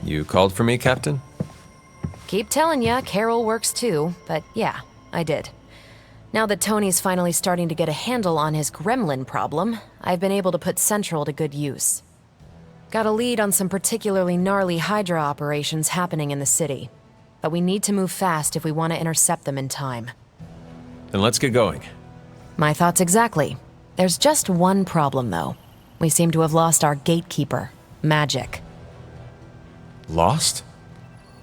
You called for me, Captain? Keep telling ya, Carol works too, but yeah, I did. Now that Tony's finally starting to get a handle on his gremlin problem, I've been able to put Central to good use. Got a lead on some particularly gnarly Hydra operations happening in the city. But we need to move fast if we want to intercept them in time. Then let's get going. My thoughts exactly. There's just one problem, though. We seem to have lost our gatekeeper, Magic. Lost?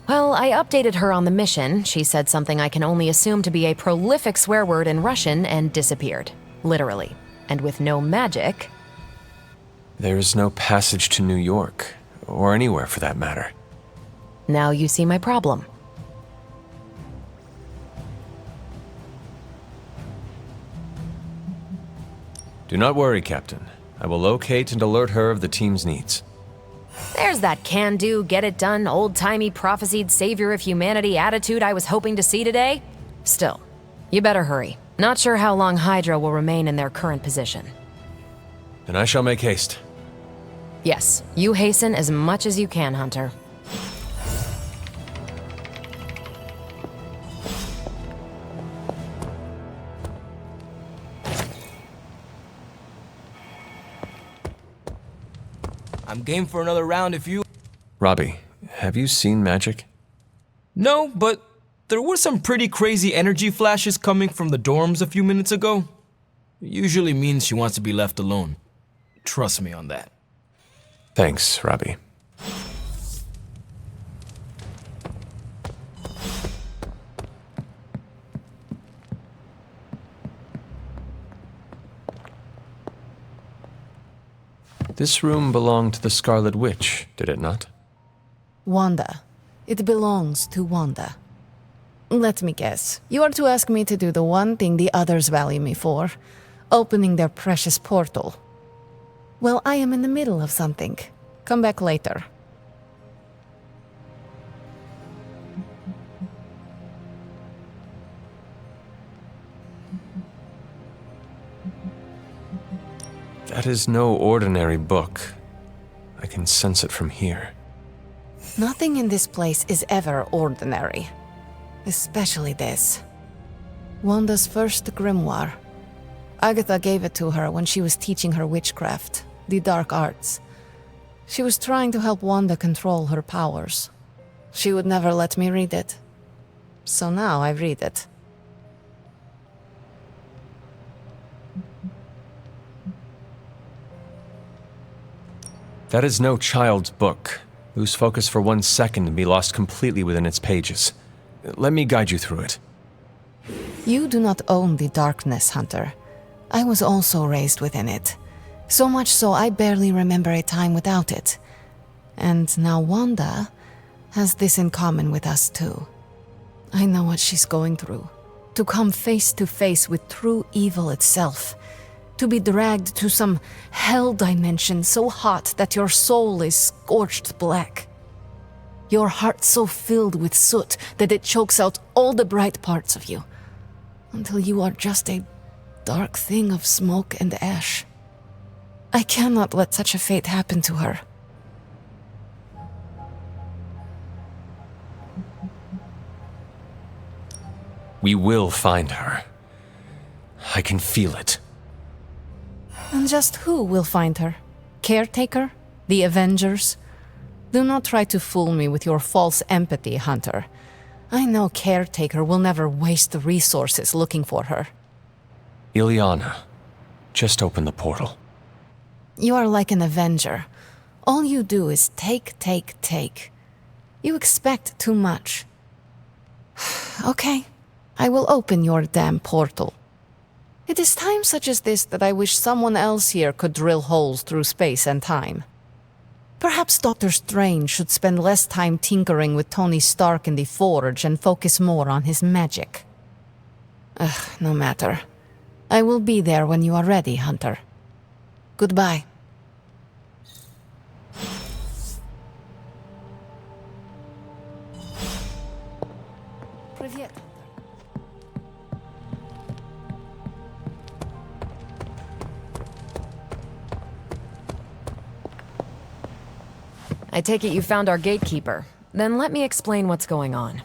Well, I updated her on the mission. She said something I can only assume to be a prolific swear word in Russian and disappeared. Literally. And with no magic... There's no passage to New York, or anywhere for that matter. Now you see my problem. Do not worry, Captain. I will locate and alert her of the team's needs. There's that can-do, get-it-done, old-timey prophesied savior of humanity attitude I was hoping to see today. Still, you better hurry. Not sure how long Hydra will remain in their current position. Then I shall make haste. Yes, you hasten as much as you can, Hunter. I'm game for another round if you... Robbie, have you seen Magic? No, but there were some pretty crazy energy flashes coming from the dorms a few minutes ago. It usually means she wants to be left alone. Trust me on that. Thanks, Robbie. This room belonged to the Scarlet Witch, did it not? Wanda. It belongs to Wanda. Let me guess. You are to ask me to do the one thing the others value me for. Opening their precious portal. Well, I am in the middle of something. Come back later. That is no ordinary book. I can sense it from here. Nothing in this place is ever ordinary. Especially this. Wanda's first grimoire. Agatha gave it to her when she was teaching her witchcraft, the dark arts. She was trying to help Wanda control her powers. She would never let me read it. So now I read it. That is no child's book. Lose focus for 1 second and be lost completely within its pages. Let me guide you through it. You do not own the darkness, Hunter. I was also raised within it. So much so I barely remember a time without it. And now Wanda has this in common with us too. I know what she's going through. To come face to face with true evil itself. To be dragged to some hell dimension so hot that your soul is scorched black. Your heart so filled with soot that it chokes out all the bright parts of you. Until you are just a dark thing of smoke and ash. I cannot let such a fate happen to her. We will find her. I can feel it. And just who will find her? Caretaker? The Avengers? Do not try to fool me with your false empathy, Hunter. I know Caretaker will never waste the resources looking for her. Ileana, just open the portal. You are like an Avenger. All you do is take, take, take. You expect too much. Okay, I will open your damn portal. It is times such as this that I wish someone else here could drill holes through space and time. Perhaps Doctor Strange should spend less time tinkering with Tony Stark in the Forge and focus more on his magic. No matter. I will be there when you are ready, Hunter. Goodbye. Привет. I take it you found our gatekeeper. Then let me explain what's going on.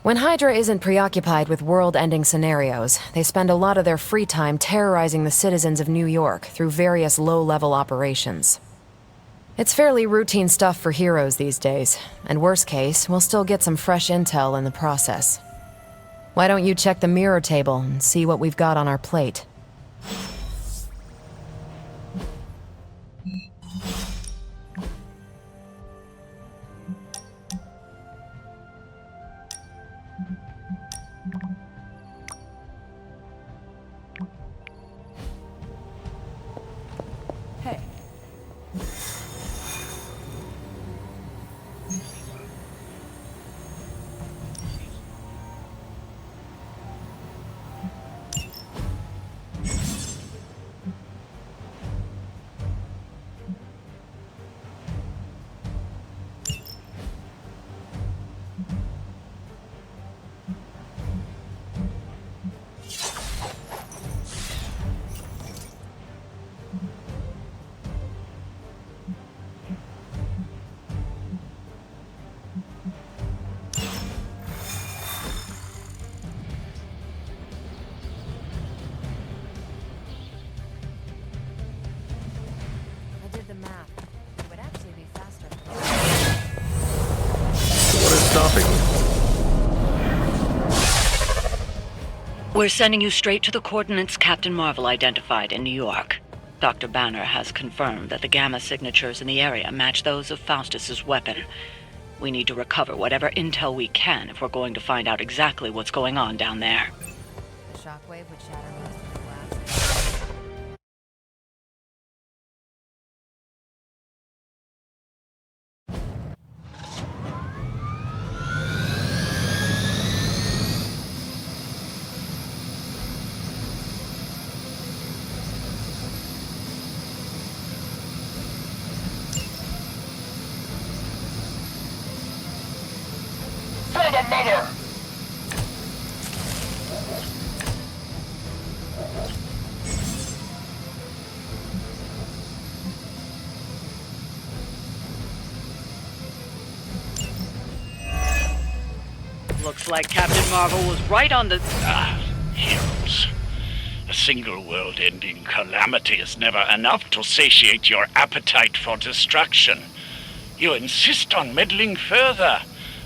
When Hydra isn't preoccupied with world-ending scenarios, they spend a lot of their free time terrorizing the citizens of New York through various low-level operations. It's fairly routine stuff for heroes these days, and worst case, we'll still get some fresh intel in the process. Why don't you check the mirror table and see what we've got on our plate? Stopping. We're sending you straight to the coordinates Captain Marvel identified in New York. Dr. Banner has confirmed that the gamma signatures in the area match those of Faustus's weapon. We need to recover whatever intel we can if we're going to find out exactly what's going on down there. The shockwave would shatter most of the glass. Looks like Captain Marvel was right on the... Heroes. A single world-ending calamity is never enough to satiate your appetite for destruction. You insist on meddling further,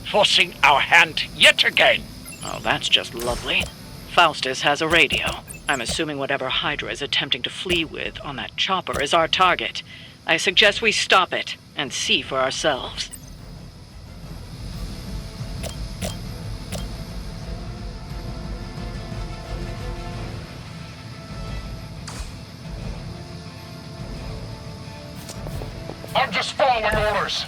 forcing our hand yet again. Oh, that's just lovely. Faustus has a radio. I'm assuming whatever Hydra is attempting to flee with on that chopper is our target. I suggest we stop it and see for ourselves. I'm just following orders.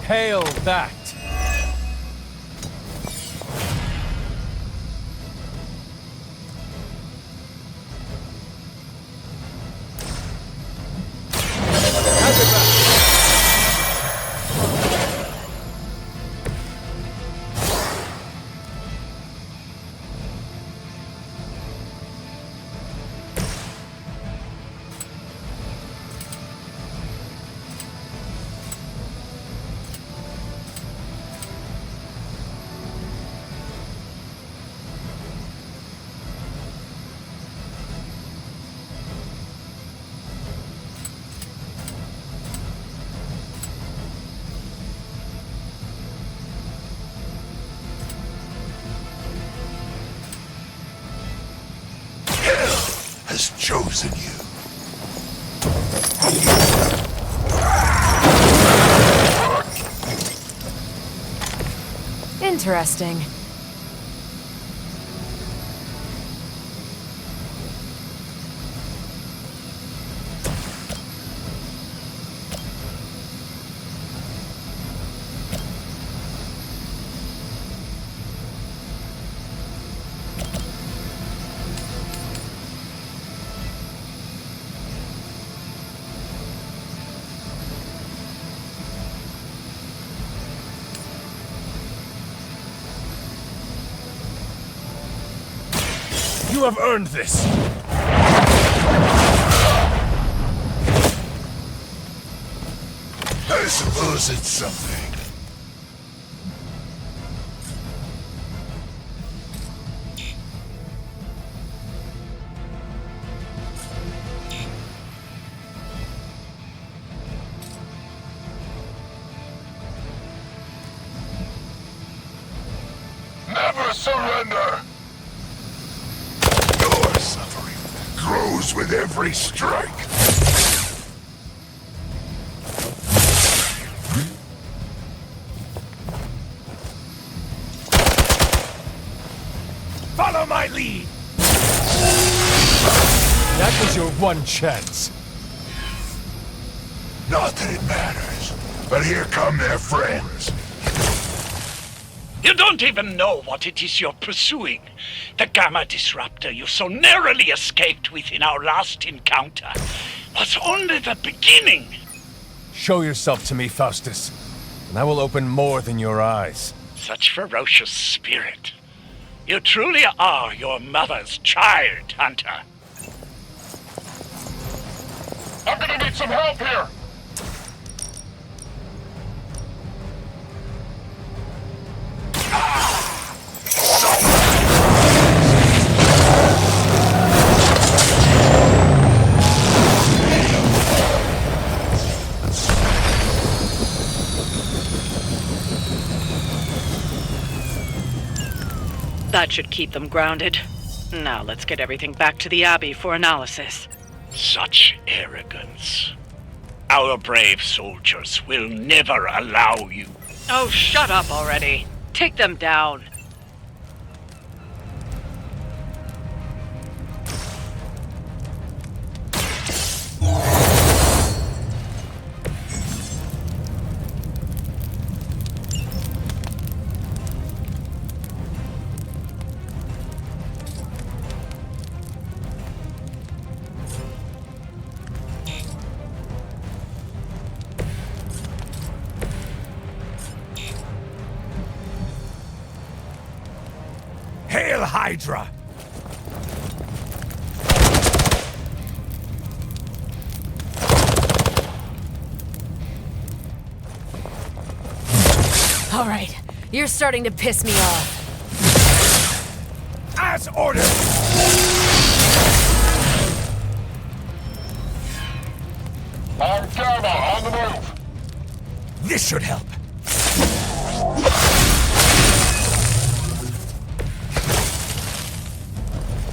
Hail that! Has chosen you. Interesting. You have earned this! I suppose it's something. Never surrender! Your suffering grows with every strike. Follow my lead! That was your one chance. Not that it matters, but here come their friends. You don't even know what it is you're pursuing. The Gamma Disruptor you so narrowly escaped with in our last encounter was only the beginning. Show yourself to me, Faustus, and I will open more than your eyes. Such ferocious spirit. You truly are your mother's child, Hunter. I'm gonna need some help here! That should keep them grounded. Now let's get everything back to the Abbey for analysis. Such arrogance. Our brave soldiers will never allow you. Oh, shut up already. Take them down. Hail Hydra! All right, you're starting to piss me off. As ordered! On Gamma, on the move! This should help.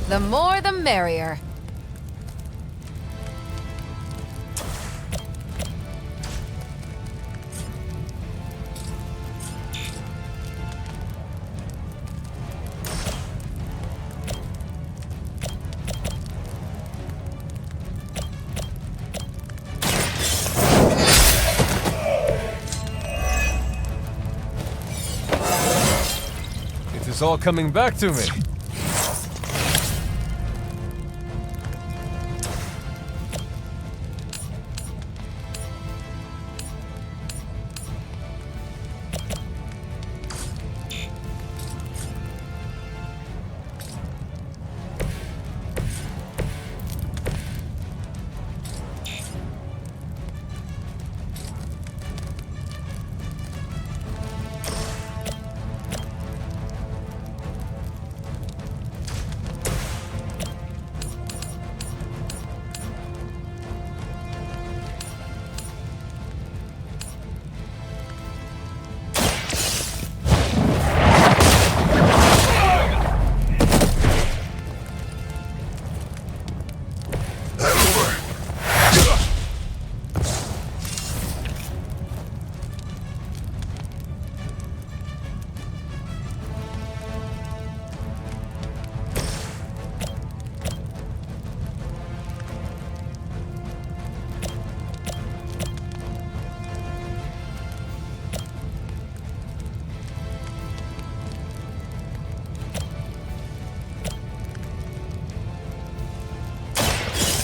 The more the merrier. It is all coming back to me.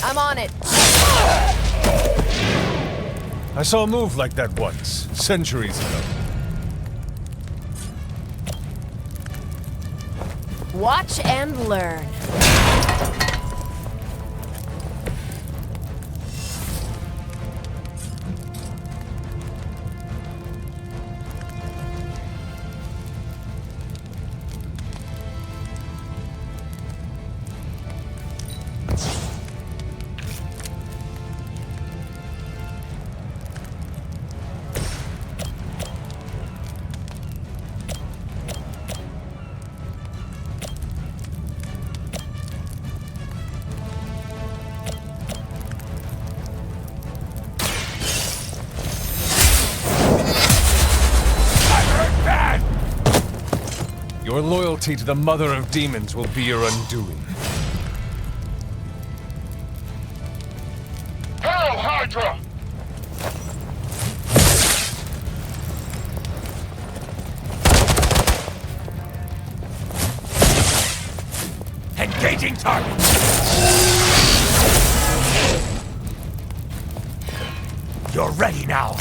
I'm on it. I saw a move like that once, centuries ago. Watch and learn. Your loyalty to the Mother of Demons will be your undoing. Hail Hydra! Engaging target! You're ready now.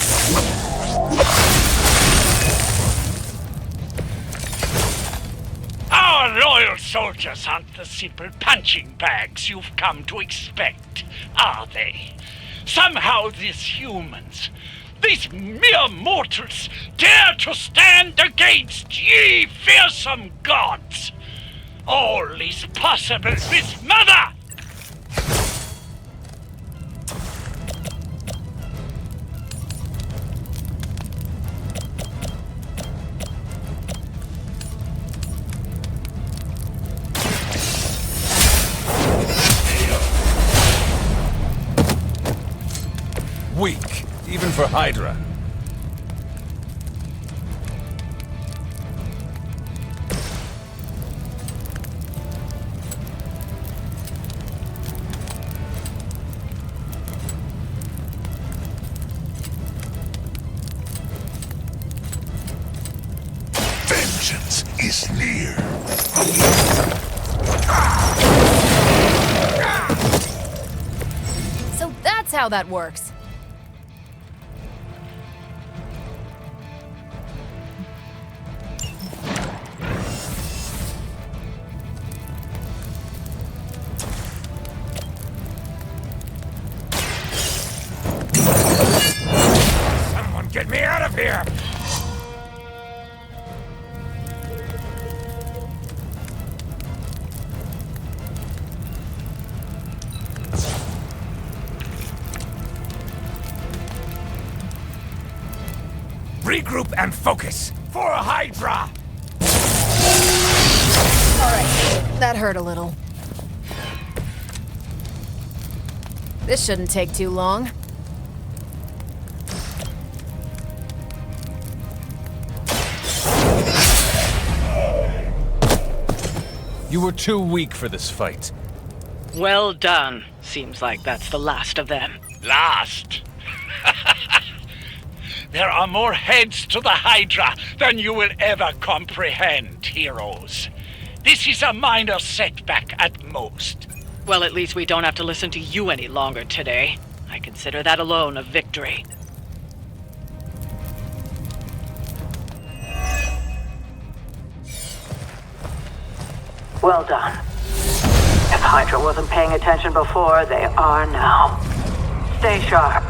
Our loyal soldiers aren't the simple punching bags you've come to expect, are they? Somehow these humans, these mere mortals, dare to stand against ye fearsome gods! All is possible with Mother! Weak, even for Hydra. Vengeance is near. So that's how that works. Someone get me out of here! Regroup and focus for a Hydra! Alright, that hurt a little. This shouldn't take too long. You were too weak for this fight. Well done. Seems like that's the last of them. Last? There are more heads to the Hydra than you will ever comprehend, heroes. This is a minor setback at most. Well, at least we don't have to listen to you any longer today. I consider that alone a victory. Well done. If Hydra wasn't paying attention before, they are now. Stay sharp.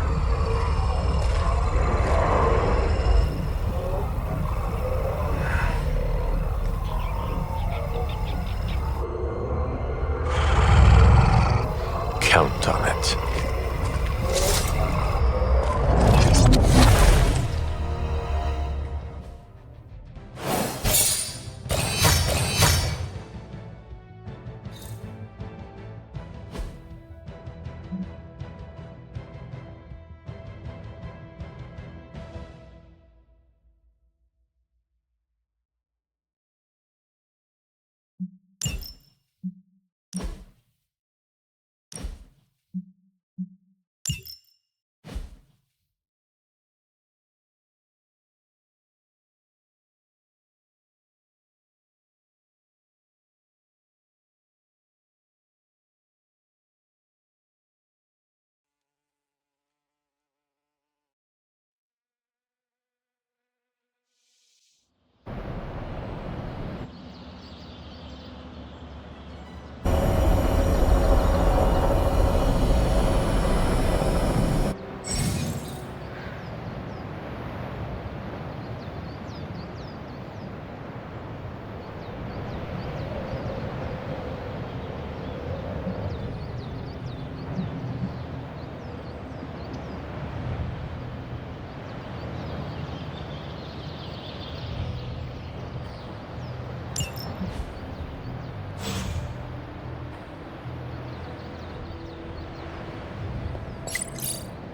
Count on it.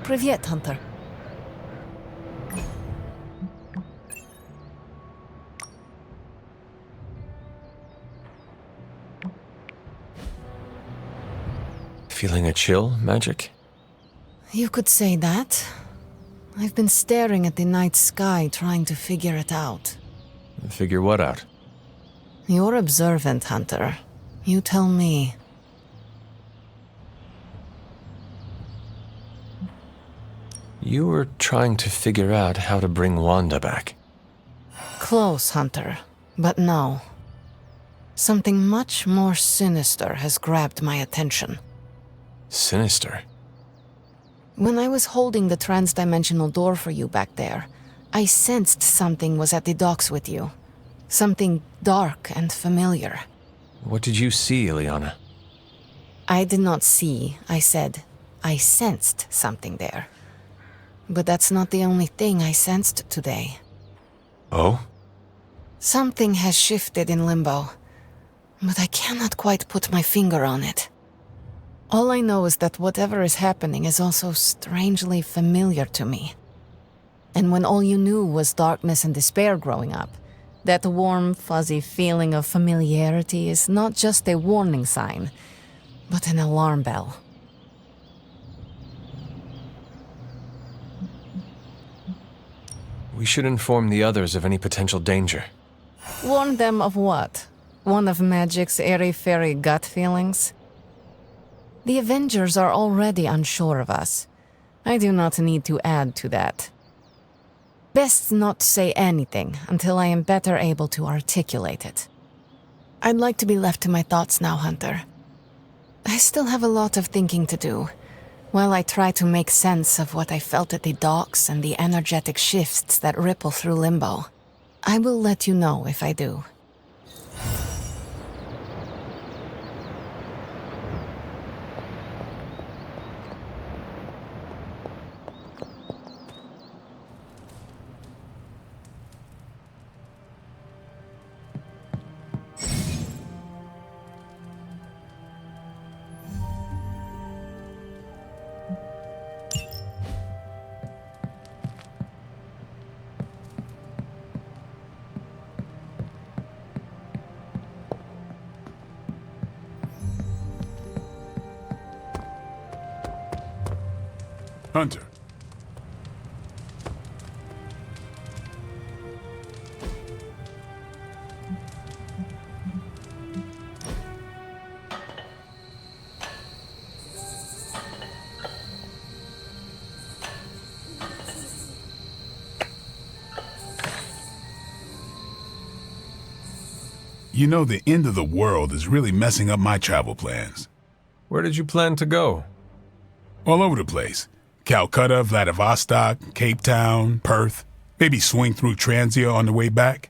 Привет, Hunter. Feeling a chill, Magic? You could say that. I've been staring at the night sky trying to figure it out. Figure what out? You're observant, Hunter. You tell me. You were trying to figure out how to bring Wanda back. Close, Hunter. But no. Something much more sinister has grabbed my attention. Sinister? When I was holding the trans-dimensional door for you back there, I sensed something was at the docks with you. Something dark and familiar. What did you see, Ileana? I did not see, I said. I sensed something there. But that's not the only thing I sensed today. Oh? Something has shifted in Limbo, but I cannot quite put my finger on it. All I know is that whatever is happening is also strangely familiar to me. And when all you knew was darkness and despair growing up, that warm, fuzzy feeling of familiarity is not just a warning sign, but an alarm bell. We should inform the others of any potential danger. Warn them of what? One of Magic's airy-fairy gut feelings? The Avengers are already unsure of us. I do not need to add to that. Best not say anything until I am better able to articulate it. I'd like to be left to my thoughts now, Hunter. I still have a lot of thinking to do, while I try to make sense of what I felt at the docks and the energetic shifts that ripple through Limbo. I will let you know if I do. Hunter. You know, the end of the world is really messing up my travel plans. Where did you plan to go? All over the place. Calcutta, Vladivostok, Cape Town, Perth. Maybe swing through Transia on the way back.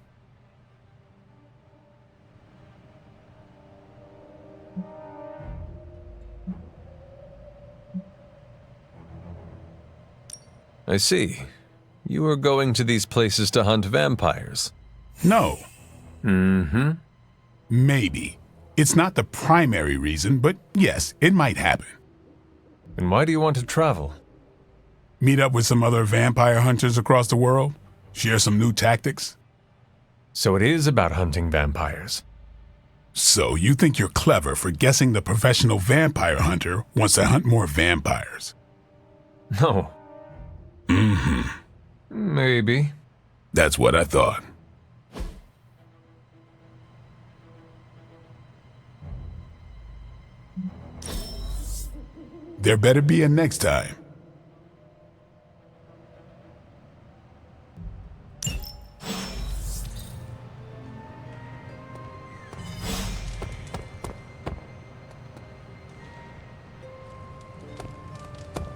I see. You were going to these places to hunt vampires. No. Mm-hmm. Maybe. It's not the primary reason, but yes, it might happen. And why do you want to travel? Meet up with some other vampire hunters across the world? Share some new tactics? So it is about hunting vampires. So you think you're clever for guessing the professional vampire hunter wants to hunt more vampires? No. Mm-hmm. Maybe. That's what I thought. There better be a next time.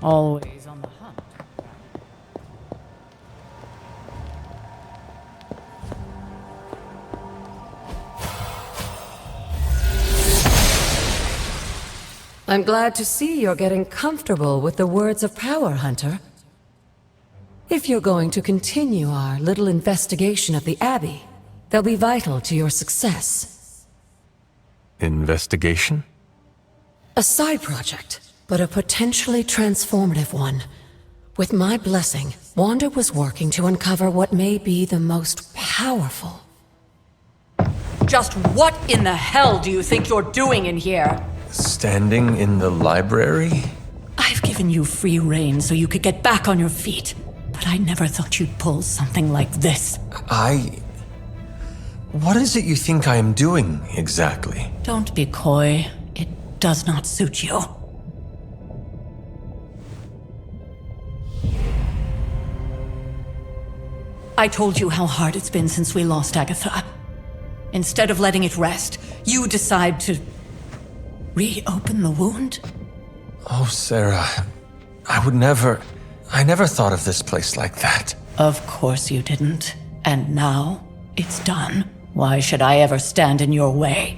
Always on the hunt. I'm glad to see you're getting comfortable with the words of power, Hunter. If you're going to continue our little investigation of the Abbey, they'll be vital to your success. Investigation? A side project, but a potentially transformative one. With my blessing, Wanda was working to uncover what may be the most powerful. Just what in the hell do you think you're doing in here? Standing in the library? I've given you free rein so you could get back on your feet. But I never thought you'd pull something like this. What is it you think I am doing, exactly? Don't be coy. It does not suit you. I told you how hard it's been since we lost Agatha. Instead of letting it rest, you decide to reopen the wound? Oh, Sarah, I never thought of this place like that. Of course you didn't. And now, it's done. Why should I ever stand in your way?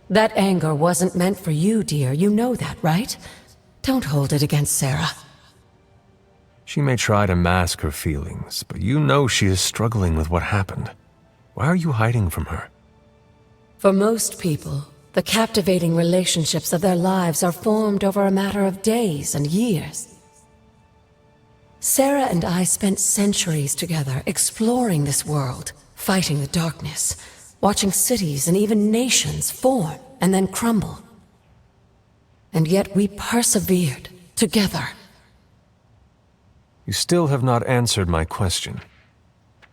That anger wasn't meant for you, dear. You know that, right? Don't hold it against Sarah. She may try to mask her feelings, but you know she is struggling with what happened. Why are you hiding from her? For most people, the captivating relationships of their lives are formed over a matter of days and years. Sarah and I spent centuries together exploring this world, fighting the darkness, watching cities and even nations form and then crumble. And yet we persevered together. You still have not answered my question.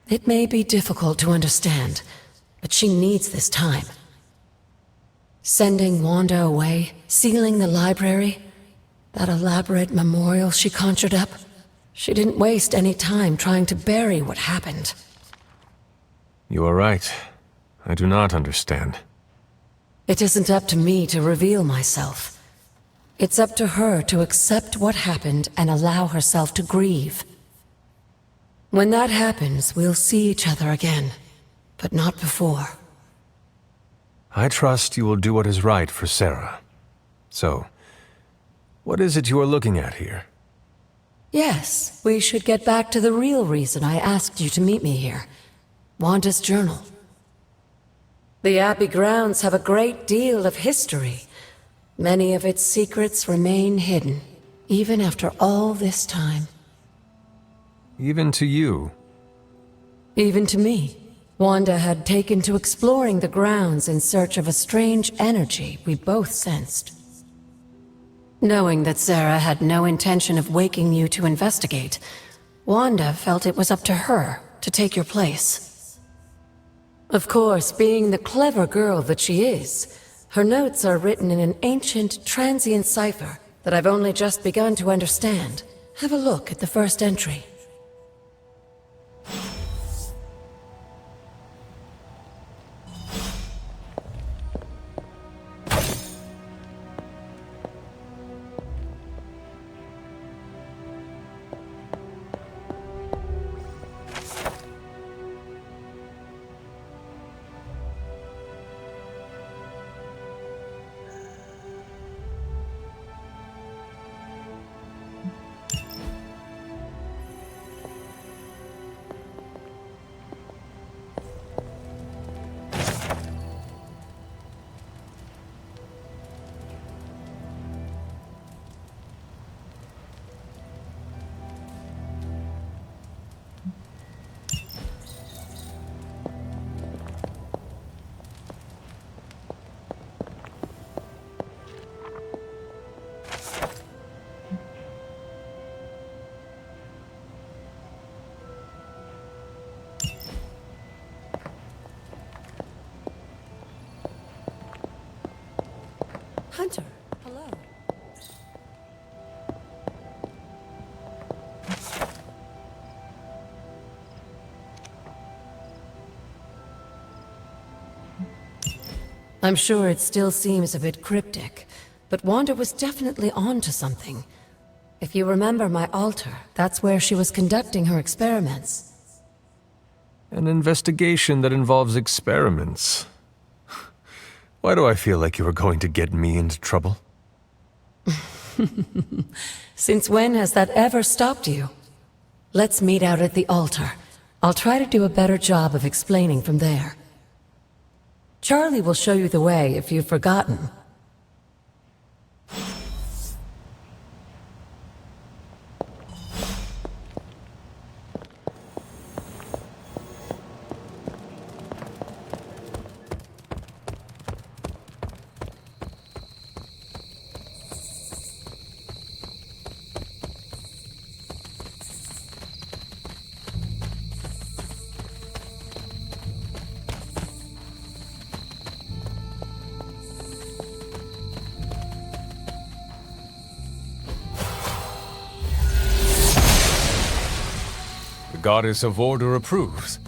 It may be difficult to understand, but she needs this time. Sending Wanda away, sealing the library, that elaborate memorial she conjured up, she didn't waste any time trying to bury what happened. You are right. I do not understand. It isn't up to me to reveal myself. It's up to her to accept what happened and allow herself to grieve. When that happens, we'll see each other again, but not before. I trust you will do what is right for Sarah. So, what is it you are looking at here? Yes, we should get back to the real reason I asked you to meet me here. Wanda's journal. The Abbey grounds have a great deal of history. Many of its secrets remain hidden, even after all this time. Even to you? Even to me. Wanda had taken to exploring the grounds in search of a strange energy we both sensed. Knowing that Sarah had no intention of waking you to investigate, Wanda felt it was up to her to take your place. Of course, being the clever girl that she is, her notes are written in an ancient, transient cipher that I've only just begun to understand. Have a look at the first entry. Hunter, hello. I'm sure it still seems a bit cryptic, but Wanda was definitely onto something. If you remember my altar, that's where she was conducting her experiments. An investigation that involves experiments. Why do I feel like you are going to get me into trouble? Since when has that ever stopped you? Let's meet out at the altar. I'll try to do a better job of explaining from there. Charlie will show you the way if you've forgotten. The goddess of order approves.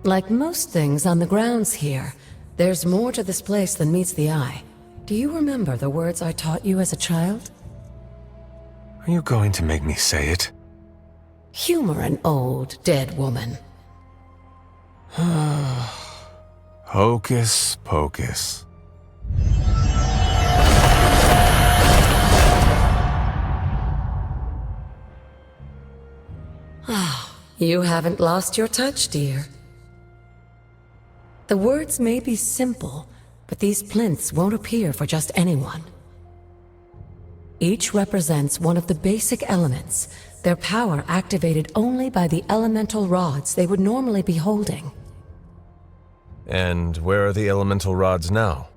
Like most things on the grounds here, there's more to this place than meets the eye. Do you remember the words I taught you as a child? Are you going to make me say it? Humor an old, dead woman. Hocus pocus. You haven't lost your touch, dear. The words may be simple, but these plinths won't appear for just anyone. Each represents one of the basic elements, their power activated only by the elemental rods they would normally be holding. And where are the elemental rods now?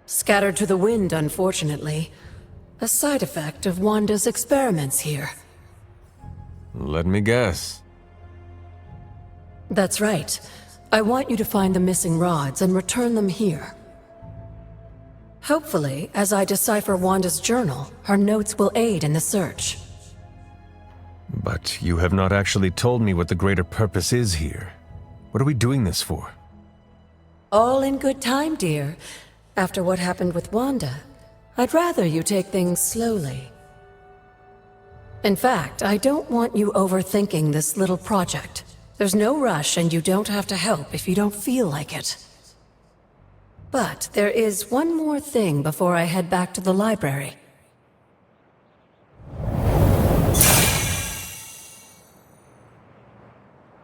Scattered to the wind, unfortunately. A side effect of Wanda's experiments here. Let me guess. That's right. I want you to find the missing rods and return them here. Hopefully, as I decipher Wanda's journal, her notes will aid in the search. But you have not actually told me what the greater purpose is here. What are we doing this for? All in good time, dear. After what happened with Wanda, I'd rather you take things slowly. In fact, I don't want you overthinking this little project. There's no rush and you don't have to help if you don't feel like it. But there is one more thing before I head back to the library.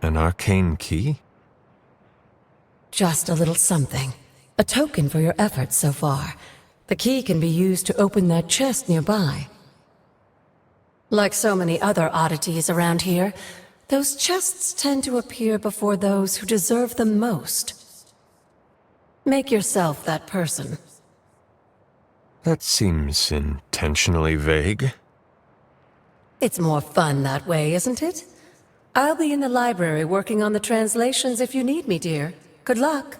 An arcane key? Just a little something. A token for your efforts so far. The key can be used to open that chest nearby. Like so many other oddities around here, those chests tend to appear before those who deserve them most. Make yourself that person. That seems intentionally vague. It's more fun that way, isn't it? I'll be in the library working on the translations if you need me, dear. Good luck.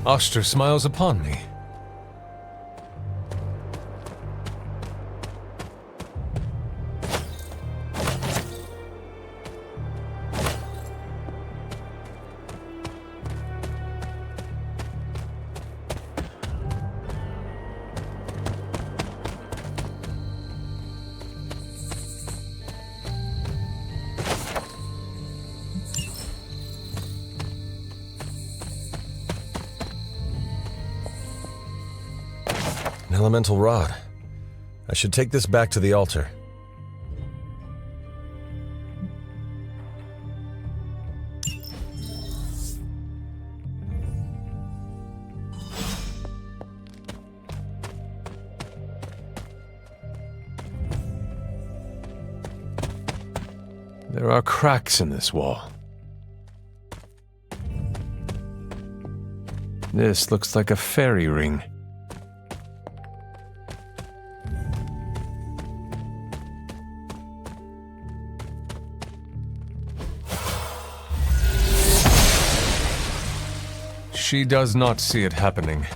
Oster smiles upon me. An elemental rod. I should take this back to the altar. There are cracks in this wall. This looks like a fairy ring. She does not see it happening.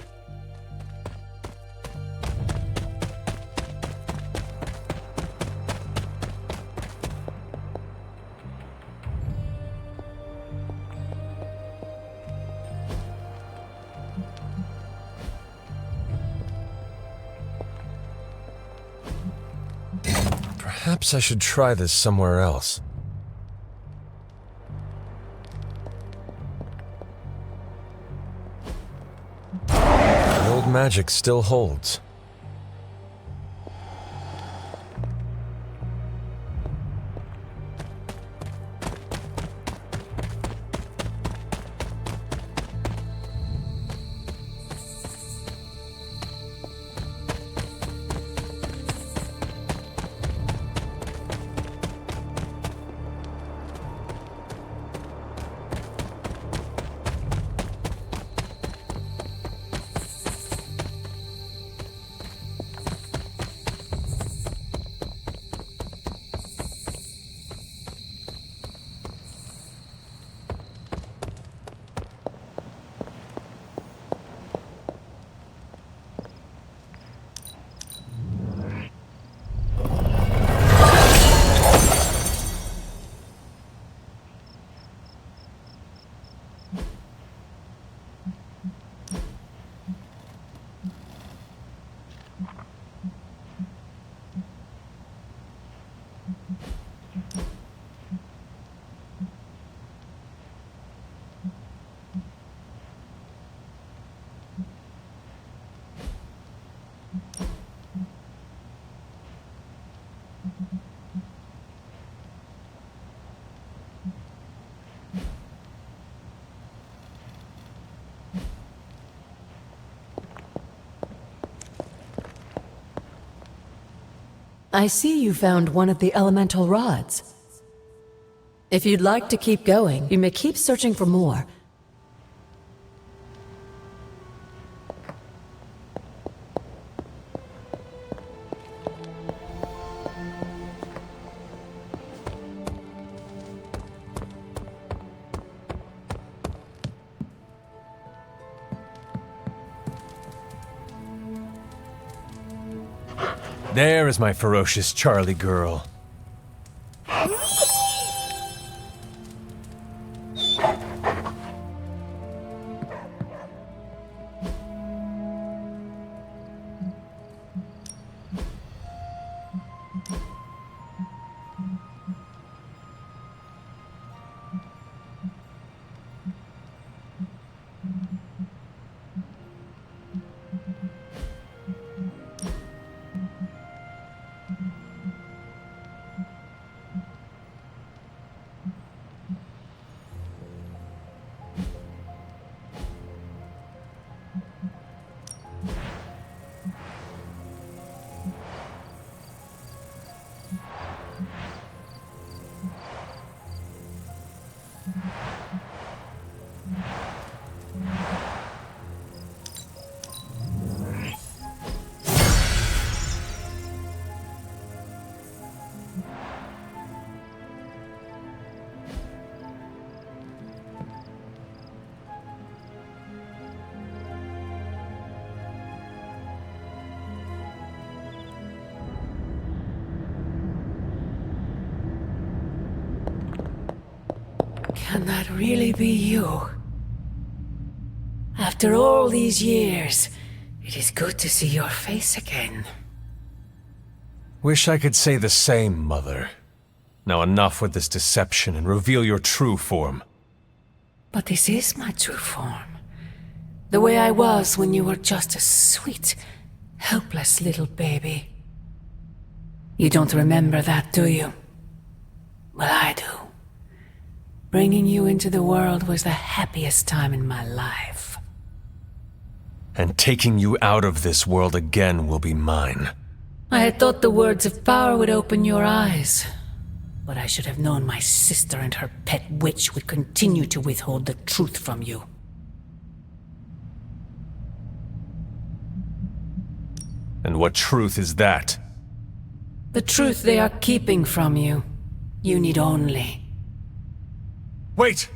Perhaps I should try this somewhere else. The old magic still holds. I see you found one of the elemental rods. If you'd like to keep going, you may keep searching for more. There is my ferocious Charlie girl. Can that really be you? After all these years, it is good to see your face again. Wish I could say the same, Mother. Now enough with this deception and reveal your true form. But this is my true form. The way I was when you were just a sweet, helpless little baby. You don't remember that, do you? Well, I do. Bringing you into the world was the happiest time in my life. And taking you out of this world again will be mine. I had thought the words of power would open your eyes. But I should have known my sister and her pet witch would continue to withhold the truth from you. And what truth is that? The truth they are keeping from you. You need only. Wait!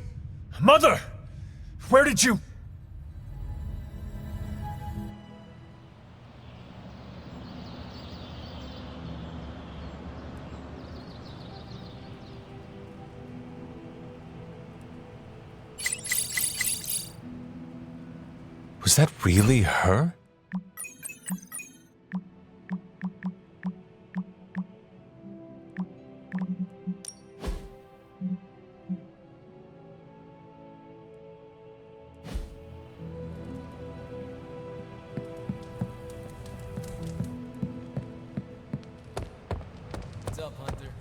Mother! Where did you... Was that really her? What's up, Hunter?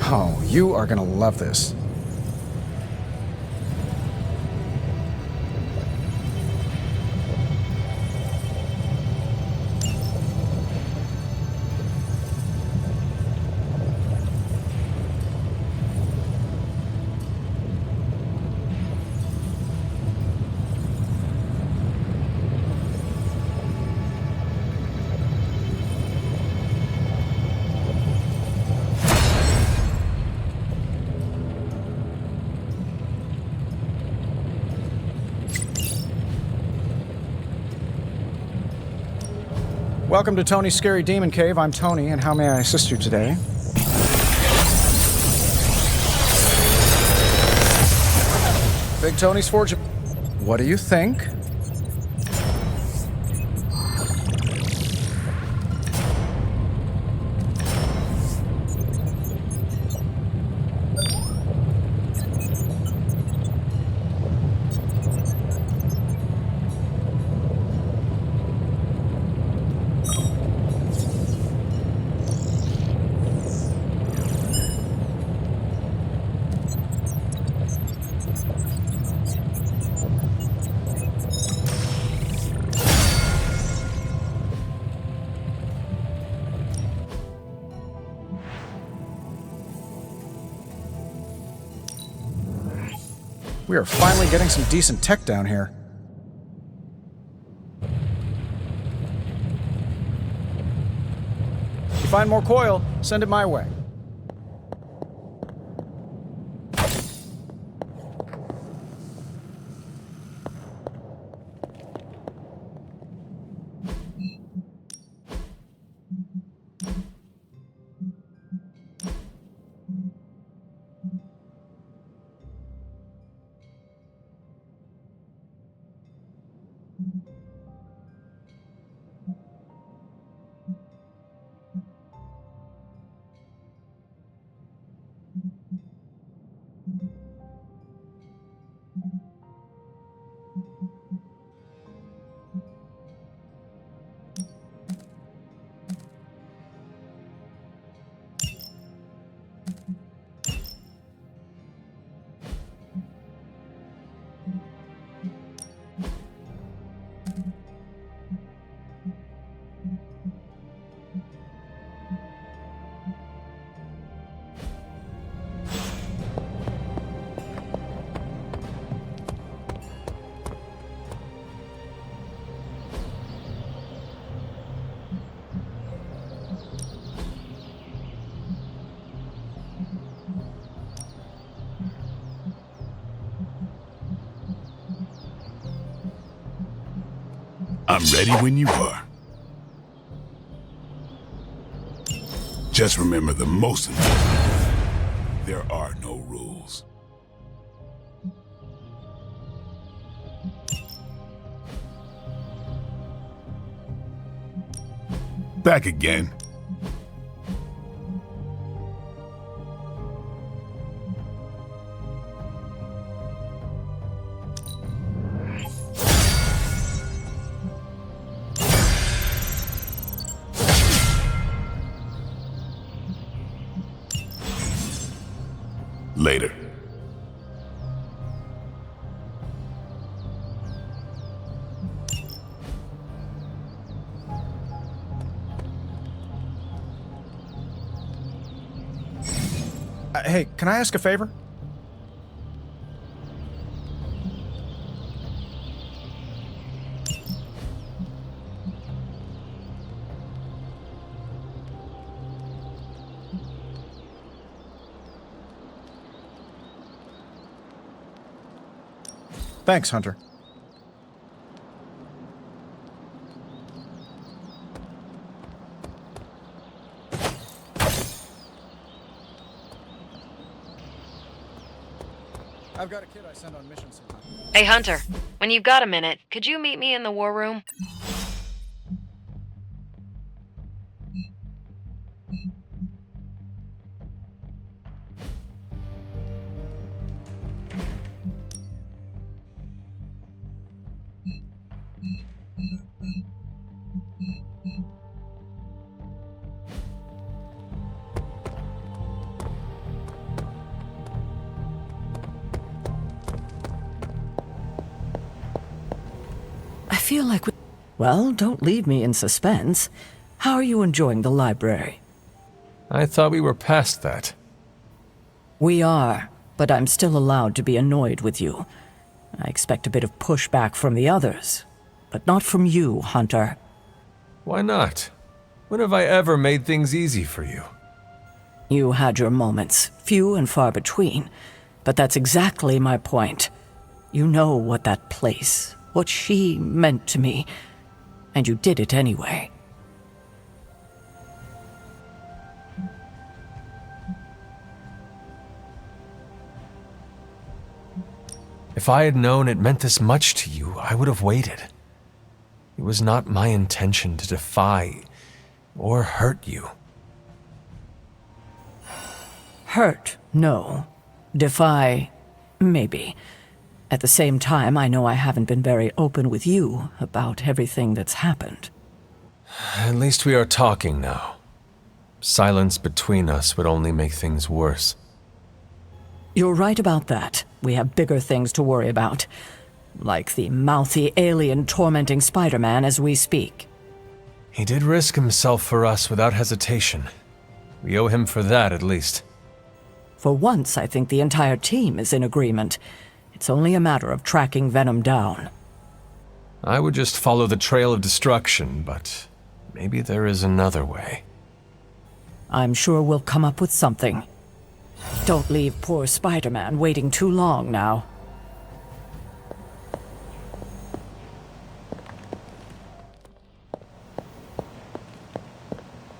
Oh, you are gonna love this. Welcome to Tony's Scary Demon Cave. I'm Tony, and how may I assist you today? Big Tony's Forge. What do you think? We are finally getting some decent tech down here. If you find more coil, send it my way. I'm ready when you are. Just remember the most important thing. There are no rules. Back again. Later. Hey, can I ask a favor? Thanks, Hunter. I've got a kid I send on missions sometimes. Hey, Hunter, when you've got a minute, could you meet me in the war room? I feel like we... Well, don't leave me in suspense. How are you enjoying the library? I thought we were past that. We are, but I'm still allowed to be annoyed with you. I expect a bit of pushback from the others, but not from you, Hunter. Why not? When have I ever made things easy for you? You had your moments, few and far between, but that's exactly my point. You know what that place, what she meant to me, and you did it anyway. If I had known it meant this much to you, I would have waited. It was not my intention to defy or hurt you. Hurt, no. Defy, maybe. At the same time, I know I haven't been very open with you about everything that's happened. At least we are talking now. Silence between us would only make things worse. You're right about that. We have bigger things to worry about. Like the mouthy alien tormenting Spider-Man as we speak. He did risk himself for us without hesitation. We owe him for that, at least. For once, I think the entire team is in agreement. It's only a matter of tracking Venom down. I would just follow the trail of destruction, but maybe there is another way. I'm sure we'll come up with something. Don't leave poor Spider-Man waiting too long now.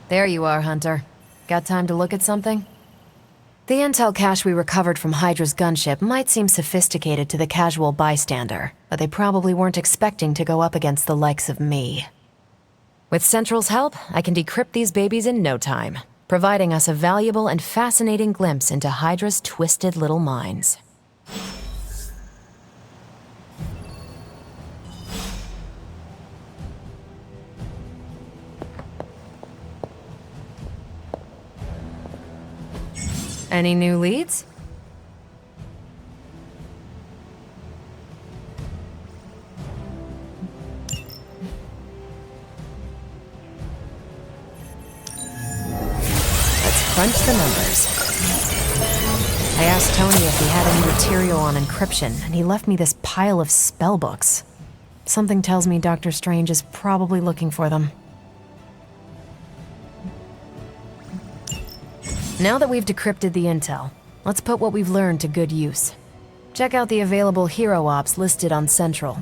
There you are, Hunter. Got time to look at something? The intel cache we recovered from Hydra's gunship might seem sophisticated to the casual bystander, but they probably weren't expecting to go up against the likes of me. With Central's help, I can decrypt these babies in no time, providing us a valuable and fascinating glimpse into Hydra's twisted little minds. Any new leads? Let's crunch the numbers. I asked Tony if he had any material on encryption, and he left me this pile of spellbooks. Something tells me Dr. Strange is probably looking for them. Now that we've decrypted the intel, let's put what we've learned to good use. Check out the available hero ops listed on Central.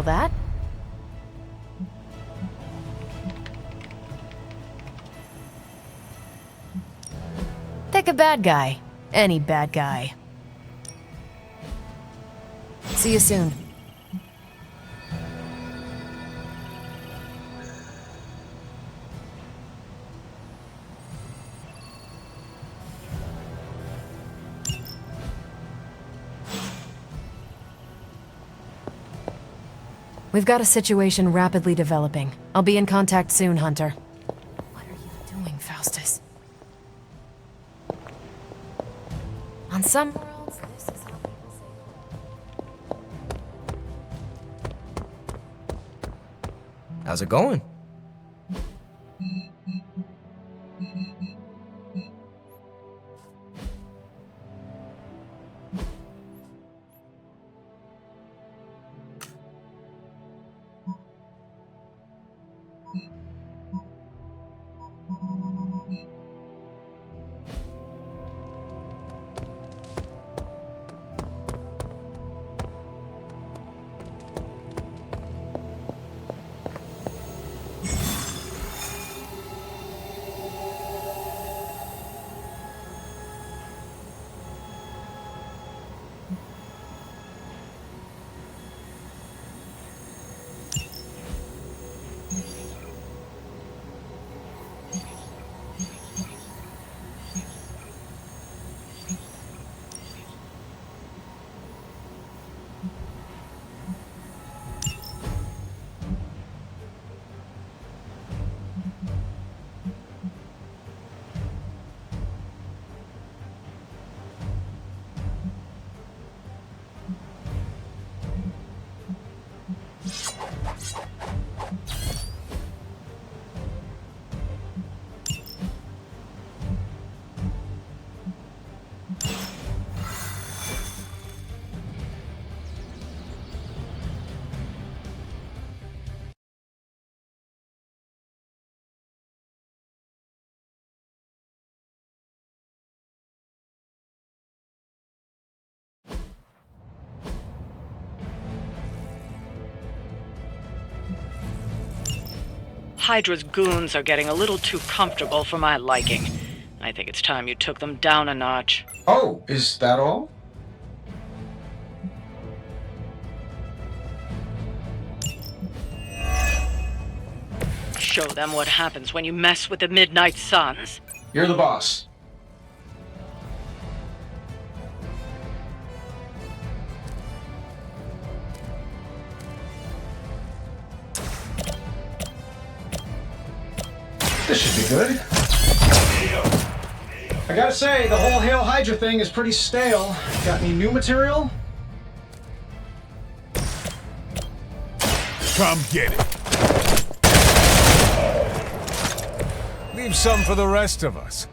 handle that. Pick a bad guy. Any bad guy. See you soon. We've got a situation rapidly developing. I'll be in contact soon, Hunter. What are you doing, Faustus? On some worlds, this is how people say. How's it going? Hydra's goons are getting a little too comfortable for my liking. I think it's time you took them down a notch. Oh, is that all? Show them what happens when you mess with the Midnight Suns. You're the boss. This should be good. I gotta say, the whole Hail Hydra thing is pretty stale. Got any new material? Come get it. Leave some for the rest of us.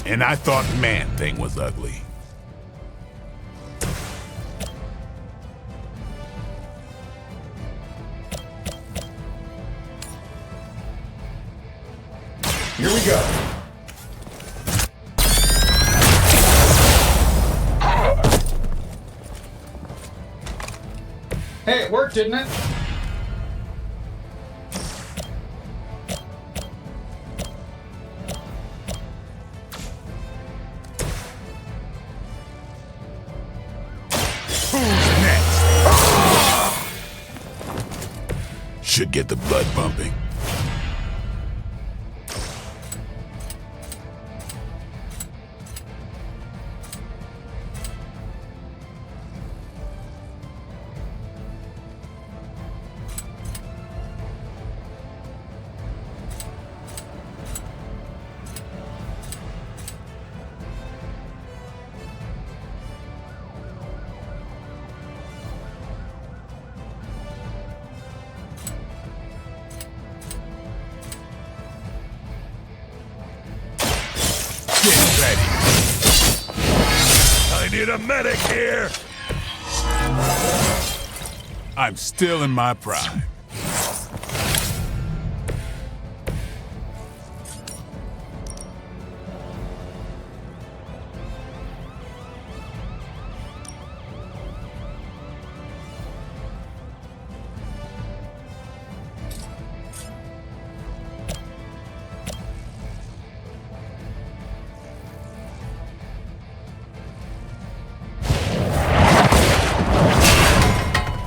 And I thought Man-Thing was ugly. Here we go. Hey, it worked, didn't it? Should get the blood pumping. need a medic here! I'm still in my prime.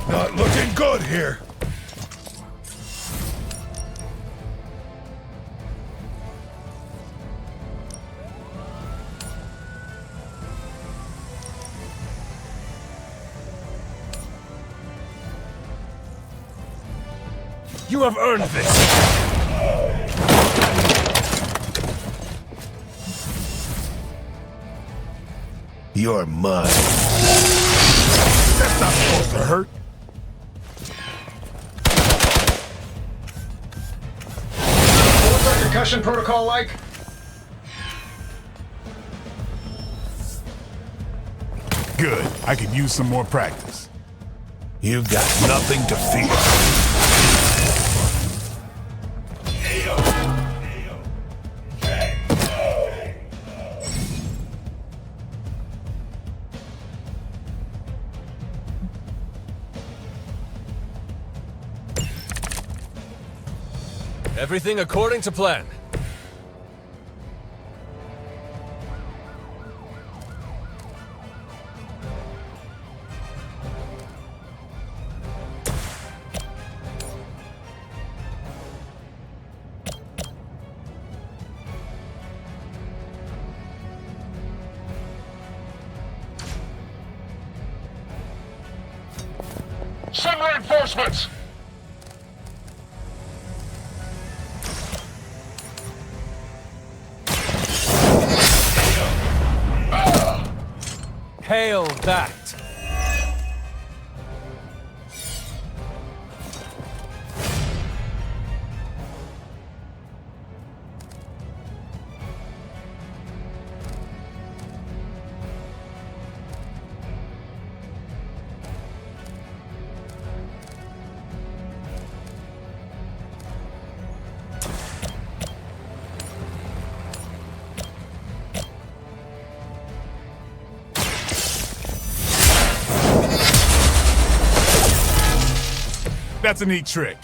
Not looking good here. You have earned this. You're mine. That's not supposed to hurt. What's our concussion protocol like? Good. I could use some more practice. You've got nothing to fear. Everything according to plan. Send reinforcements! Hail that! That's a neat trick.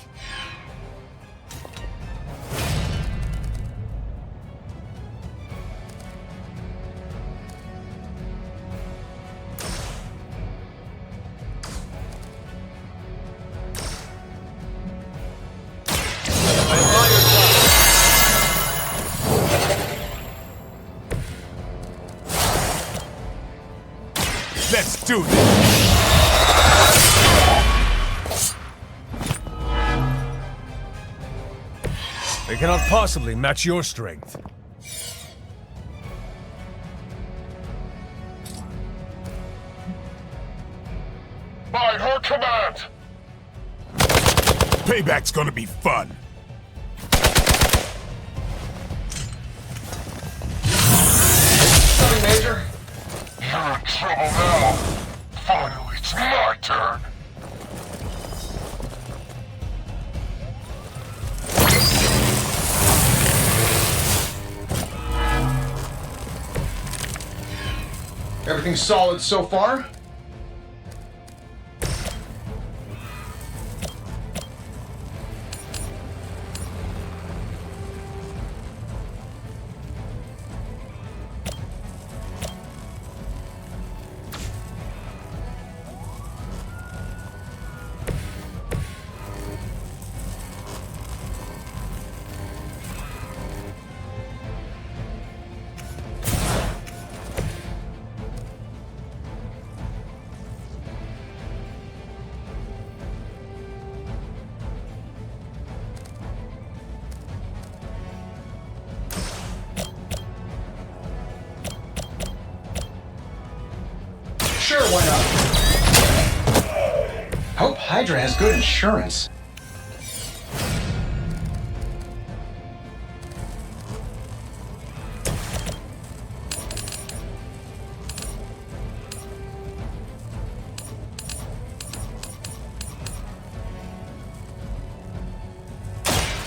Let's do this! They cannot possibly match your strength. By her command! Payback's gonna be fun. Sorry, Major. You're in trouble now. Finally, it's my turn. Everything solid so far? Sure, why not? Hope Hydra has good insurance.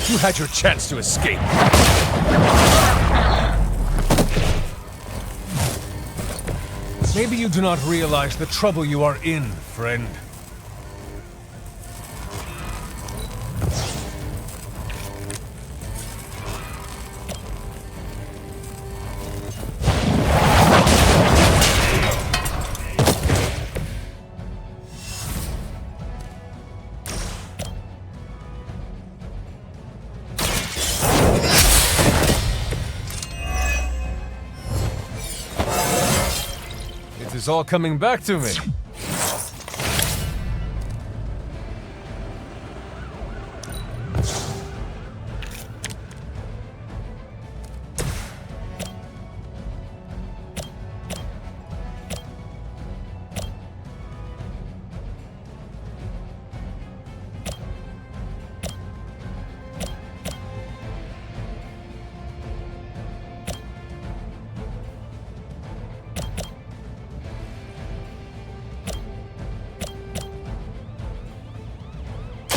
You had your chance to escape. Maybe you do not realize the trouble you are in, friend. It's all coming back to me.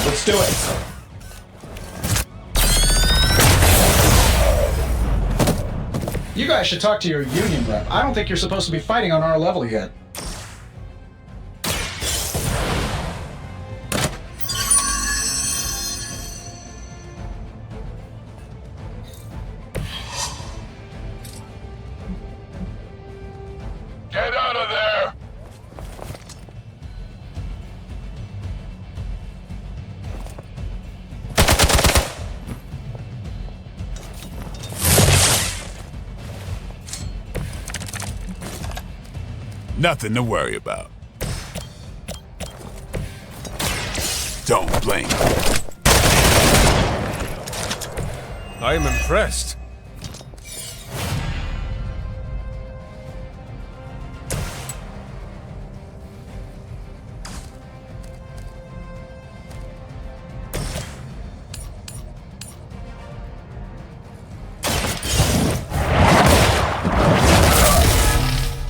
Let's do it. You guys should talk to your union rep. I don't think you're supposed to be fighting on our level yet. Get out of there! Nothing to worry about. Don't blink. I am impressed.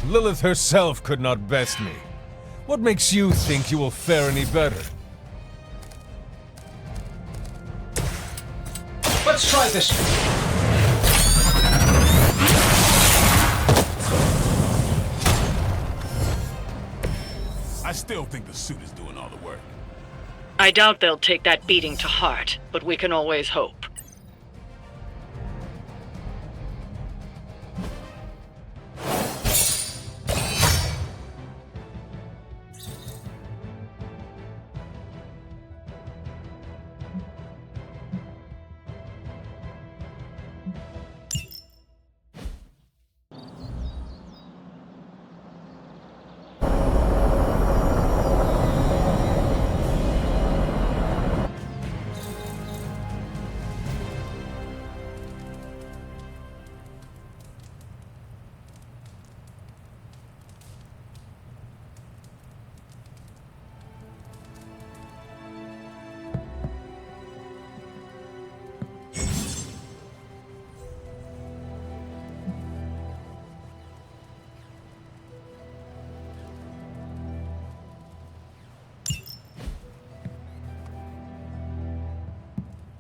Lilith herself could not best me. What makes you think you will fare any better? Let's try this. I still think the suit is doing all the work. I doubt they'll take that beating to heart, but we can always hope.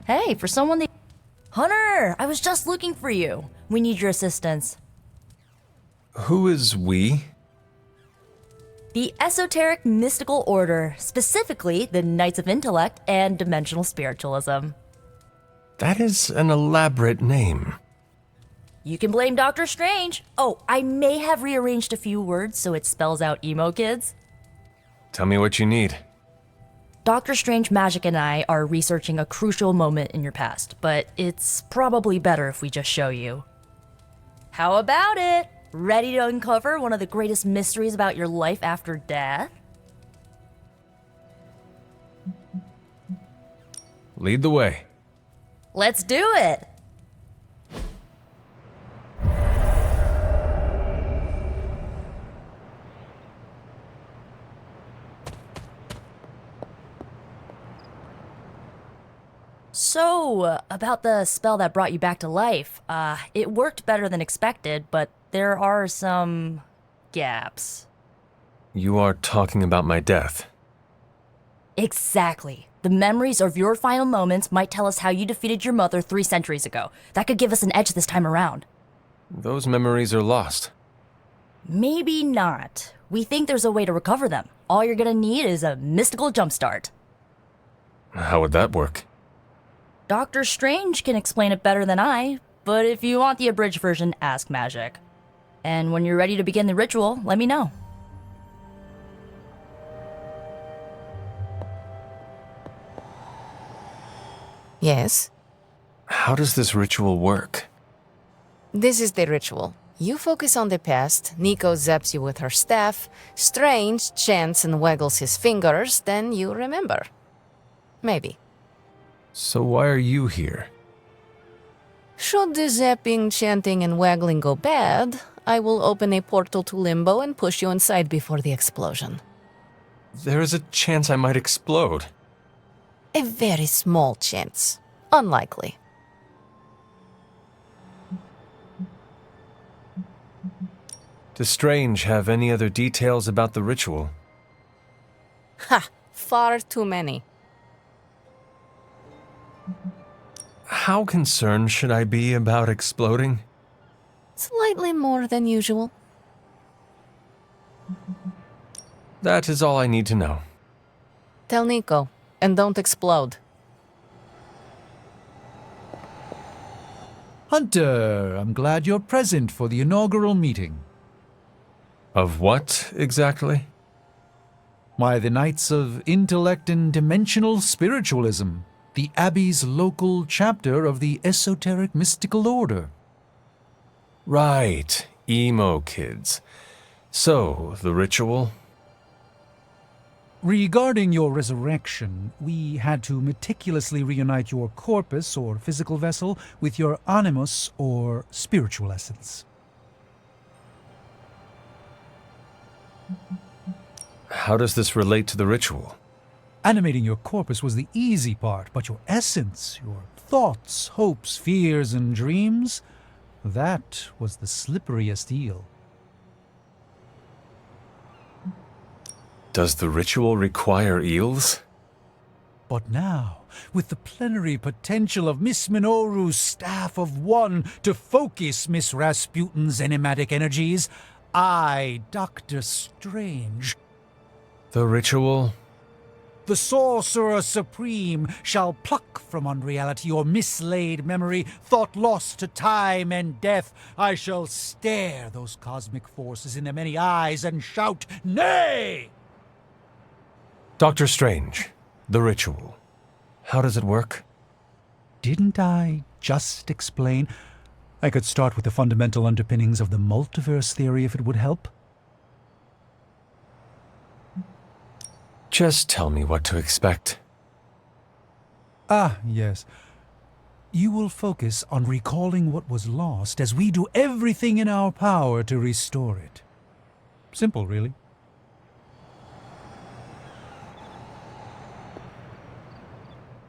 Hey, for someone that... Hunter! I was just looking for you. We need your assistance. Who is we? The Esoteric Mystical Order, specifically the Knights of Intellect and Dimensional Spiritualism. That is an elaborate name. You can blame Doctor Strange. Oh, I may have rearranged a few words so it spells out emo kids. Tell me what you need. Doctor Strange Magic and I are researching a crucial moment in your past, but it's probably better if we just show you. How about it? Ready to uncover one of the greatest mysteries about your life after death? Lead the way. Let's do it! So, about the spell that brought you back to life, it worked better than expected, but there are some gaps. You are talking about my death. Exactly. The memories of your final moments might tell us how you defeated your mother 3 centuries ago. That could give us an edge this time around. Those memories are lost. Maybe not. We think there's a way to recover them. All you're gonna need is a mystical jumpstart. How would that work? Doctor Strange can explain it better than I, but if you want the abridged version, ask Magic. And when you're ready to begin the ritual, let me know. Yes? How does this ritual work? This is the ritual. You focus on the past, Nico zaps you with her staff, Strange chants and waggles his fingers, then you remember. Maybe. So why are you here? Should the zapping, chanting, and waggling go bad, I will open a portal to Limbo and push you inside before the explosion. There is a chance I might explode. A very small chance. Unlikely. Does Strange have any other details about the ritual? Ha! Far too many. How concerned should I be about exploding? Slightly more than usual. That is all I need to know. Tell Nico, and don't explode. Hunter, I'm glad you're present for the inaugural meeting. Of what, exactly? Why, the Knights of Intellect and Dimensional Spiritualism, the Abbey's local chapter of the Esoteric Mystical Order. Right, emo kids. So, the ritual? Regarding your resurrection, we had to meticulously reunite your corpus, or physical vessel, with your animus, or spiritual essence. How does this relate to the ritual? Animating your corpus was the easy part, but your essence, your thoughts, hopes, fears, and dreams, that was the slipperiest eel. Does the ritual require eels? But now, with the plenary potential of Miss Minoru's Staff of One to focus Miss Rasputin's enigmatic energies, I, Doctor Strange, the ritual? The Sorcerer Supreme shall pluck from unreality your mislaid memory, thought lost to time and death. I shall stare those cosmic forces in their many eyes and shout, nay! Doctor Strange, the ritual. How does it work? Didn't I just explain? I could start with the fundamental underpinnings of the multiverse theory if it would help. Just tell me what to expect. Ah, yes. You will focus on recalling what was lost as we do everything in our power to restore it. Simple, really.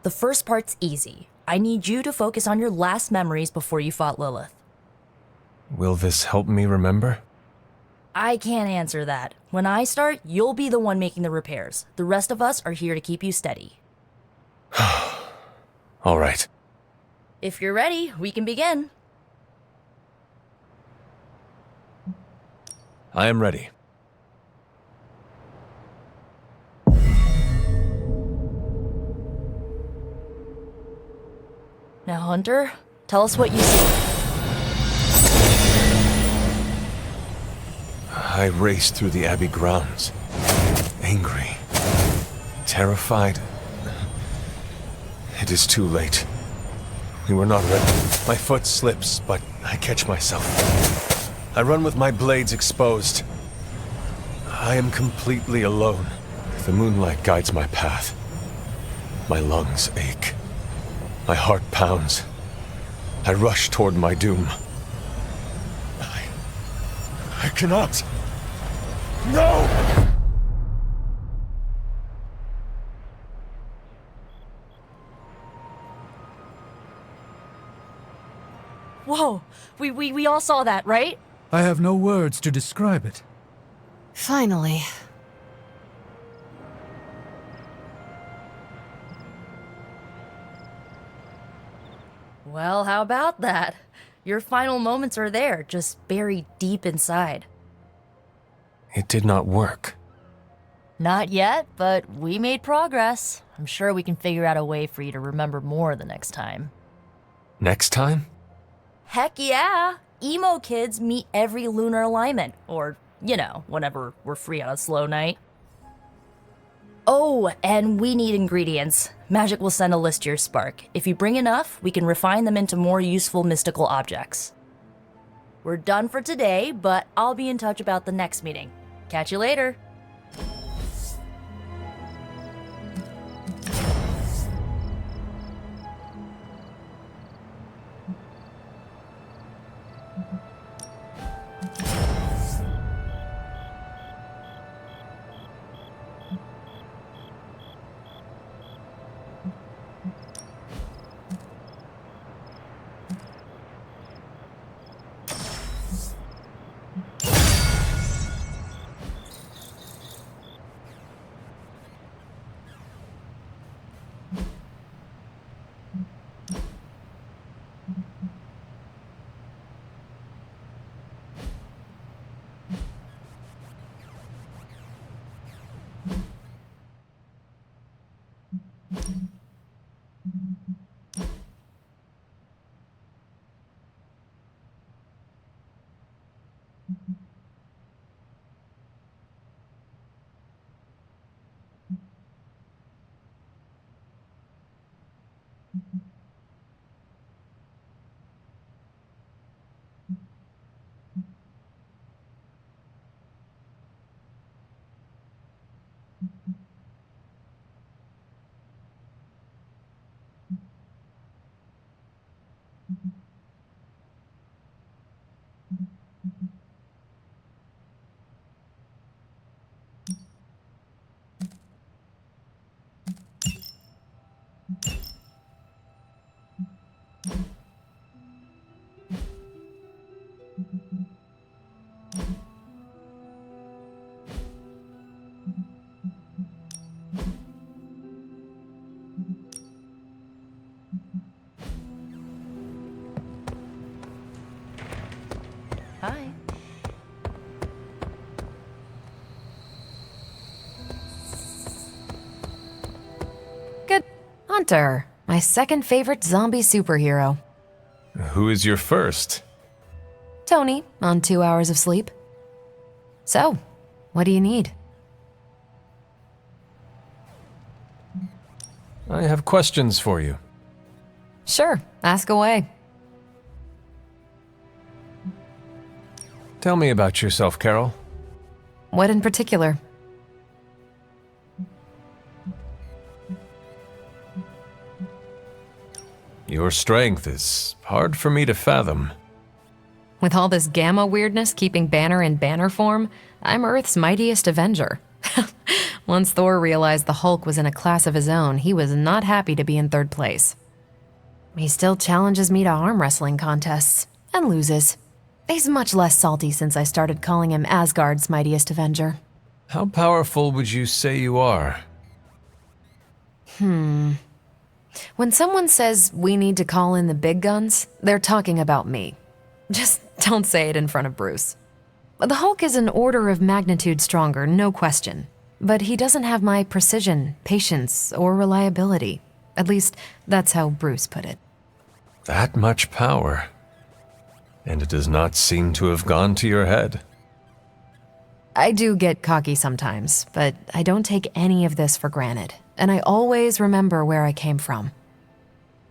The first part's easy. I need you to focus on your last memories before you fought Lilith. Will this help me remember? I can't answer that. When I start, you'll be the one making the repairs. The rest of us are here to keep you steady. All right. If you're ready, we can begin. I am ready. Now, Hunter, tell us what you see. I raced through the Abbey grounds, angry, terrified. It is too late. We were not ready. My foot slips, but I catch myself. I run with my blades exposed. I am completely alone. The moonlight guides my path. My lungs ache. My heart pounds. I rush toward my doom. I cannot. No! Whoa, we all saw that, right? I have no words to describe it. Finally. Well, how about that? Your final moments are there, just buried deep inside. It did not work. Not yet, but we made progress. I'm sure we can figure out a way for you to remember more the next time. Next time? Heck yeah! Emo kids meet every lunar alignment, or, whenever we're free on a slow night. Oh, and we need ingredients. Magic will send a list to your spark. If you bring enough, we can refine them into more useful mystical objects. We're done for today, but I'll be in touch about the next meeting. Catch you later. Hi. Good. Hunter, my second favorite zombie superhero. Who is your first? Tony, on 2 hours of sleep. So, what do you need? I have questions for you. Sure, ask away. Tell me about yourself, Carol. What in particular? Your strength is hard for me to fathom. With all this gamma weirdness keeping Banner in banner form, I'm Earth's mightiest Avenger. Once Thor realized the Hulk was in a class of his own, he was not happy to be in third place. He still challenges me to arm wrestling contests, and loses. He's much less salty since I started calling him Asgard's mightiest Avenger. How powerful would you say you are? When someone says we need to call in the big guns, they're talking about me. Just don't say it in front of Bruce. The Hulk is an order of magnitude stronger, no question. But he doesn't have my precision, patience, or reliability. At least, that's how Bruce put it. That much power. And it does not seem to have gone to your head. I do get cocky sometimes, but I don't take any of this for granted, and I always remember where I came from.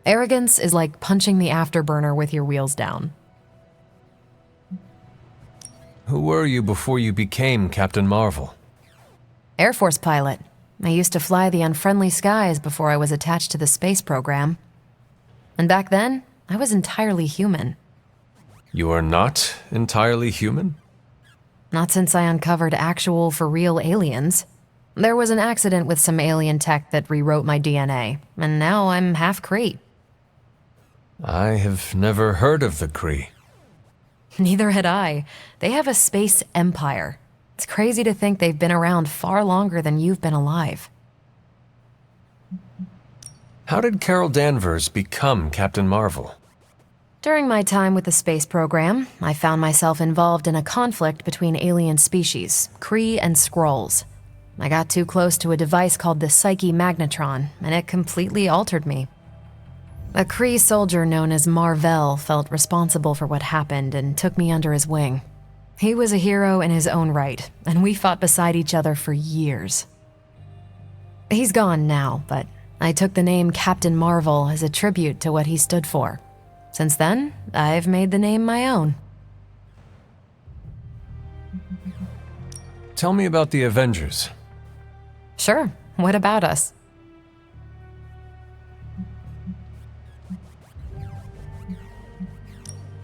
Arrogance is like punching the afterburner with your wheels down. Who were you before you became Captain Marvel? Air Force pilot. I used to fly the unfriendly skies before I was attached to the space program. And back then, I was entirely human. You are not entirely human? Not since I uncovered actual, for real aliens. There was an accident with some alien tech that rewrote my DNA, and now I'm half Kree. I have never heard of the Kree. Neither had I. They have a space empire. It's crazy to think they've been around far longer than you've been alive. How did Carol Danvers become Captain Marvel? During my time with the space program, I found myself involved in a conflict between alien species, Kree and Skrulls. I got too close to a device called the Psyche Magnetron, and it completely altered me. A Kree soldier known as Marvell felt responsible for what happened and took me under his wing. He was a hero in his own right, and we fought beside each other for years. He's gone now, but I took the name Captain Marvel as a tribute to what he stood for. Since then, I've made the name my own. Tell me about the Avengers. Sure, what about us?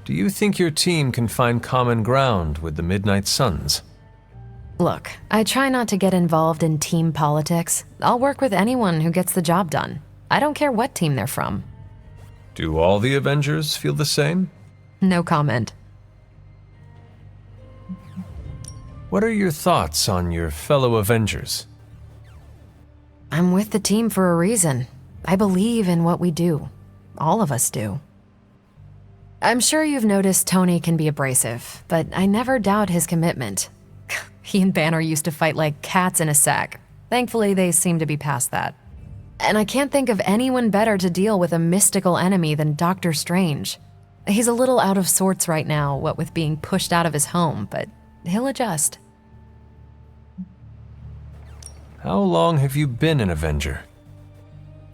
Do you think your team can find common ground with the Midnight Suns? Look, I try not to get involved in team politics. I'll work with anyone who gets the job done. I don't care what team they're from. Do all the Avengers feel the same? No comment. What are your thoughts on your fellow Avengers? I'm with the team for a reason. I believe in what we do. All of us do. I'm sure you've noticed Tony can be abrasive, but I never doubt his commitment. He and Banner used to fight like cats in a sack. Thankfully, they seem to be past that. And I can't think of anyone better to deal with a mystical enemy than Doctor Strange. He's a little out of sorts right now, what with being pushed out of his home, but he'll adjust. How long have you been an Avenger?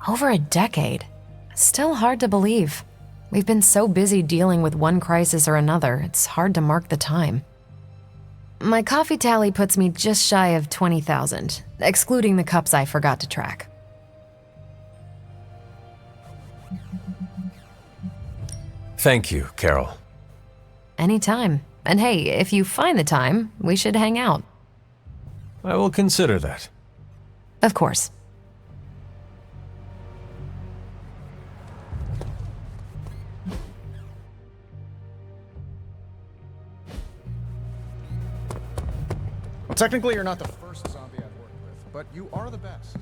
Over a decade. Still hard to believe. We've been so busy dealing with one crisis or another, it's hard to mark the time. My coffee tally puts me just shy of 20,000, excluding the cups I forgot to track. Thank you, Carol. Anytime. And hey, if you find the time, we should hang out. I will consider that. Of course. Well, technically you're not the first zombie I've worked with, but you are the best.